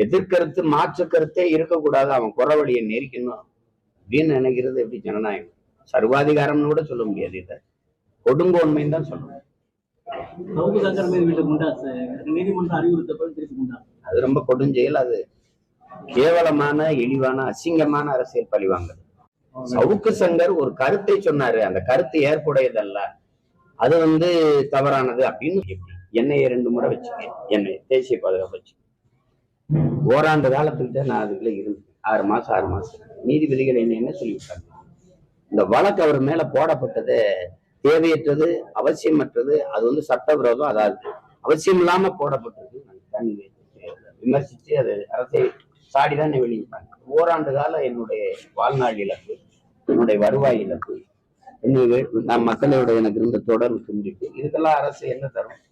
எதிர்கருத்து மாற்று கருத்தே இருக்கக்கூடாது, அவன் குறவழியை நெரிக்கணும் அப்படின்னு நினைக்கிறது எப்படி ஜனநாயகம்? சர்வாதிகாரம்னு கூட சொல்ல முடியாது, இதை கொடுங்கோன்மைன்னு தான் சொல்லணும். அது ரொம்ப கொடுஞ்செயல், அது கேவலமான இழிவான அசிங்கமான அரசியல் பழிவாங்கல். சவுக்கு சங்கர் ஒரு கருத்தை சொன்னாரு, அந்த கருத்து ஏற்புடையதல்ல, அது தவறானது அப்படின்னு என்னைய 2 முறை வச்சுக்கேன், என்னை தேசிய பாதுகாப்பு வச்சு ஓராண்டு காலத்துக்கிட்ட நான் அதுக்குள்ள இருந்தேன். 6 மாசம் நீதிபதிகள் என்ன சொல்லிவிட்டாங்க, இந்த வழக்கு அவர் மேல போடப்பட்டது தேவையற்றது, அவசியமற்றது, அது சட்டவிரோதம், அதாவது அவசியம் இல்லாம போடப்பட்டது. விமர்சிச்சு அது அரசை சாடிதான் வெளியிட்டாங்க. ஓராண்டு காலம் என்னுடைய வாழ்நாள் இழப்பு, என்னுடைய வருவாய் இழப்பு, நான் மக்களோட எனக்கு இருந்த தொடர்பு துண்டிப்பு, இதுக்கெல்லாம் அரசு என்ன தரும்?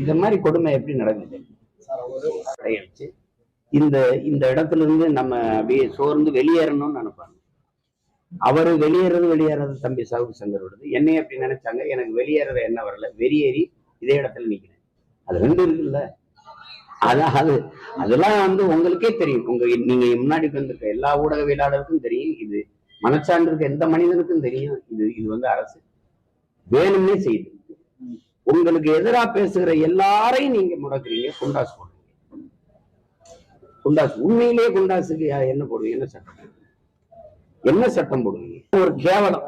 இந்த மாதிரி கொடுமை எப்படி நடக்குது? அடையடிச்சு இந்த இடத்துல இருந்து நம்ம சோர்ந்து வெளியேறணும்னு நினைப்பாங்க. அவரு வெளியேறது தம்பி சவுக்கு சங்கரோடது. என்னைய அப்படி நினைச்சாங்க, எனக்கு வெளியேற என்ன வரல, வெளியேறி இதே இடத்துல நிக்கிறேன். அது 2 இருக்குல்ல. அதெல்லாம் உங்களுக்கே தெரியும், நீங்க முன்னாடி வந்திருக்க எல்லா ஊடகவியலாளருக்கும் தெரியும், இது மனச்சான்று இருக்க எந்த மனிதனுக்கும் தெரியும். இது அரசு வேணும்னே செய்யுது. உங்களுக்கு எதிராக பேசுகிற எல்லாரையும் நீங்க முடக்குறீங்க, குண்டாசு போடுறீங்க. குண்டாசு உண்மையிலேயே குண்டாசுக்கு என்ன போடுவீங்க? என்ன சட்டம் போடுவீங்க? ஒரு கேவலம்.